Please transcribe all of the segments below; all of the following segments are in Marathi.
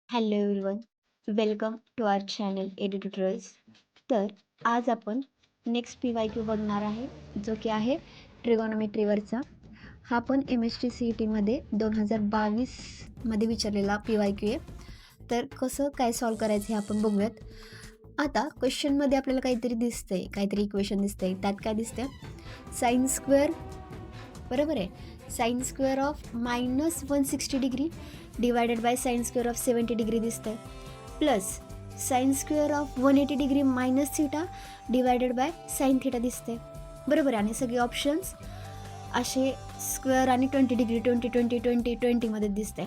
Hello everyone, welcome to our channel AD tutorials. तर आज आपण नेक्स्ट PYQ बघणार आहे, जो की आहे ट्रिगोनोमेट्रीवरचा. हा पण MST-CET मध्ये 2022मध्ये विचारलेला PYQ आहे. तर कसं काय सॉल्व करायचं हे आपण बघूयात. आता क्वेश्चनमध्ये आपल्याला काहीतरी दिसतंय, काहीतरी इक्वेशन दिसतंय. त्यात काय दिसतंय? साइन स्क्वेअर, बरोबर आहे, sine square of -160 degree divided by sine square of 70 degree दिसतंय, plus sine square of 180 degree minus theta divided by sine theta दिसते, बरोबर आहे. आणि सगळे ऑप्शन्स असे स्क्वेअर आणि 20 डिग्री 20 दिसते.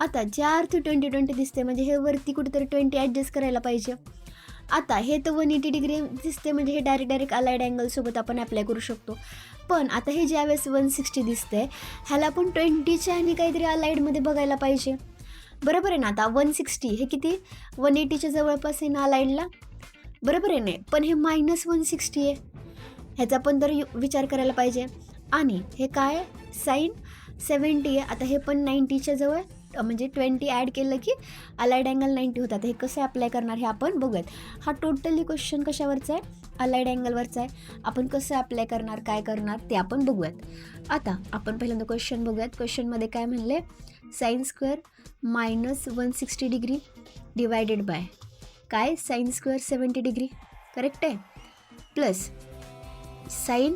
आता ज्या अर्थ 20 दिसते म्हणजे हे वरती कुठेतरी 20 ॲडजस्ट करायला पाहिजे. आता हे तर 180 डिग्री दिसते म्हणजे हे डायरेक्ट अलाइड अँगलसोबत आपण अप्लाय करू शकतो. पण आता हे ज्यावेळेस 160 दिसते ह्याला आपण 20च्या आणि काहीतरी अलाइडमध्ये बघायला पाहिजे, बरोबर आहे ना. आता 160 हे किती 180च्या जवळपास आहे ना अलाइडला, बरोबर आहे नाही. पण हे -160 आहे, ह्याचा पण तर विचार करायला पाहिजे. आणि हे काय साइन 70 आहे. आता हे पण 90च्या जवळ, म्हणजे 20 ॲड केलं की अलाइड अँगल 90 होतात. हे कसं अप्लाय करणार हे आपण बघूयात. हा टोटली क्वेश्चन कशावरचा आहे? अलाइड अँगलवरचा आहे. आपण कसं अप्लाय करणार, काय करणार ते आपण बघूयात. आता आपण पहिल्यांदा क्वेश्चन बघूयात. क्वेश्चनमध्ये काय म्हणले? Sine square -160 degree divided bye काय साइन स्क्वेअर 70 डिग्री, करेक्ट आहे, plus sign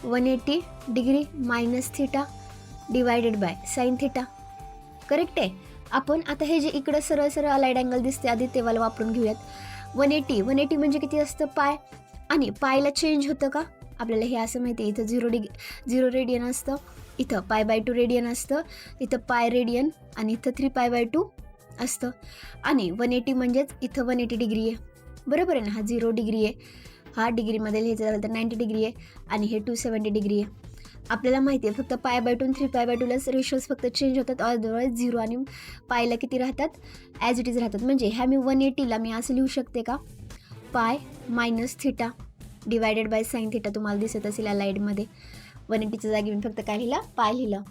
180 degree minus theta divided by sine theta, correct आहे. आपण आता हे जे इकडं सरळ सरळ अलाइड अँगल दिसते आधी तेव्हा वापरून घेऊयात. 180 म्हणजे किती असतं? पाय. आणि पायला चेंज होतं का आपल्याला हे असं माहिती आहे. इथं 0 रेडियन असतं, इथं π/2 रेडियन असतं, इथं पाय रेडियन आणि इथं 3π/2 असतं. आणि 180 म्हणजेच इथं 180 डिग्री आहे, बरोबर आहे ना. हा 0 डिग्री आहे, हा डिग्रीमध्ये लिहायचं झालं तर 90 डिग्री आहे, आणि हे 270 डिग्री आहे. आपल्याला माहिती आहे फक्त π/2 आणि 3π/2लाच रेशोज फक्त चेंज होतात. अदरवाईज 0 आणि पायला किती राहतात? ॲज इट इज राहतात. म्हणजे ह्या मी 180ला मी असं लिहू शकते का? Pi minus theta divided by sine theta. तुम्हाला दिसत असेल अलाइडमध्ये 180च्या जागी मी फक्त काय लिहिलं? पाय लिहिलं,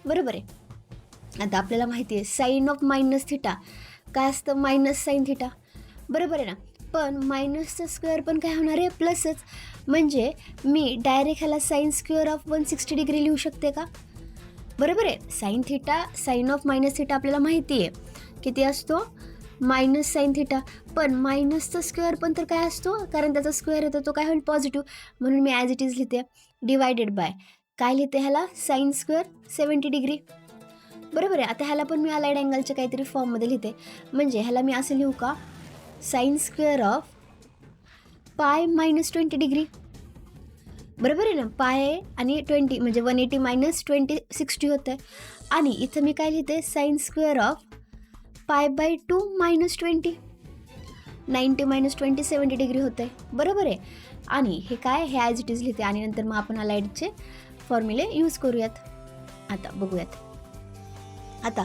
बरोबर आहे. आता आपल्याला माहिती आहे साइन ऑफ मायनस थिटा काय असतं? मायनस साइन थिटा, बरोबर आहे ना. पण मायनसचं स्क्वेअर पण काय होणार आहे? प्लसच. म्हणजे मी डायरेक्ट ह्याला साइन स्क्वेअर ऑफ 160 डिग्री लिहू शकते का? बरोबर आहे. Sine theta, sine of minus theta आपल्याला माहिती आहे किती असतो? Minus sine theta. पण मायनसचा स्क्वेअर पण तर काय असतो? कारण त्याचा स्क्वेअर येतो तो काय होईल? पॉझिटिव्ह. म्हणून मी ॲज इट इज लिहिते डिवायडेड बाय काय लिहिते ह्याला? साइन स्क्वेअर 70 डिग्री, बरोबर आहे. आता ह्याला पण मी अलाइड अँगलच्या काहीतरी फॉर्ममध्ये लिहिते. म्हणजे ह्याला मी असं लिहू का? साइन स्क्वेअर ऑफ पाय -20 डिग्री, बरोबर आहे ना. पाय आणि 20 म्हणजे 180 मायनस 20 60 होतं आहे. आणि इथं मी काय लिहिते? साइन स्क्वेअर ऑफ π/2 -20, 90 - 20 70 डिग्री होतं आहे, बरोबर आहे. आणि हे काय? हे ॲज इट इज लिहिते आणि नंतर मग आपण अलाइडचे फॉर्म्युले यूज करूयात. आता बघूयात. आता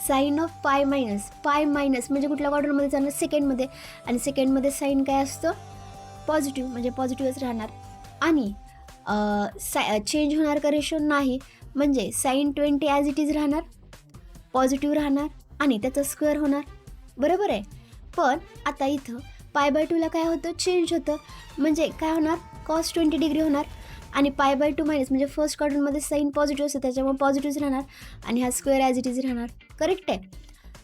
साइन ऑफ पाय मायनस म्हणजे कुठल्या क्वाड्रंटमध्ये जाणार? सेकंडमध्ये. आणि सेकंडमध्ये साइन काय असतं? पॉझिटिव्ह, म्हणजे पॉझिटिव्हच राहणार. आणि चेंज होणार का रेशो? नाही. म्हणजे साइन 20 ॲज इट इज राहणार, पॉझिटिव्ह राहणार आणि त्याचं स्क्वेअर होणार, बरोबर आहे. पण आता इथं π/2ला काय होतं? चेंज होतं. म्हणजे काय होणार? cos 20 डिग्री होणार. आणि π/2 मायनस म्हणजे फर्स्ट क्वाड्रंटमध्ये साइन पॉझिटिव्ह असतं त्याच्यामुळे पॉझिटिव्हच राहणार आणि हा स्क्वेअर ॲज इट इज राहणार, करेक्ट आहे.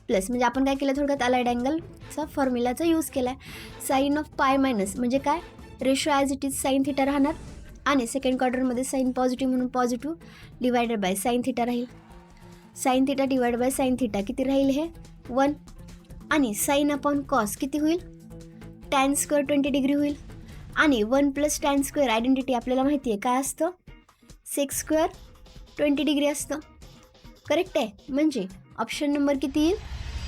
प्लस म्हणजे आपण काय केलं? थोडक्यात अलाइड अँगलचा फॉर्म्युलाचा यूज केला आहे. साइन ऑफ पाय मायनस म्हणजे काय? Ratio as it is sine theta राहणार आणि सेकंड क्वाड्रंटमध्ये साइन पॉझिटिव्ह म्हणून positive divided by sine theta राहील. Sine theta divide by sine theta किती राहील? हे 1. आणि साइन अपॉन कॉस किती होईल? टॅन स्क्वेअर 20 डिग्री होईल. आणि 1 + टॅन स्क्वेअर आयडेंटिटी आपल्याला माहिती आहे काय असतं? सेक स्क्वेअर 20 डिग्री असतं, करेक्ट आहे. म्हणजे ऑप्शन नंबर किती येईल?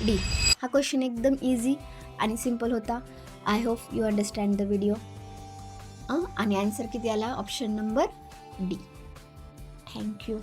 डी. हा क्वेश्चन एकदम इझी आणि सिम्पल होता. I hope you understand the video. आणि आन्सर किती आला? Option number D. थँक्यू.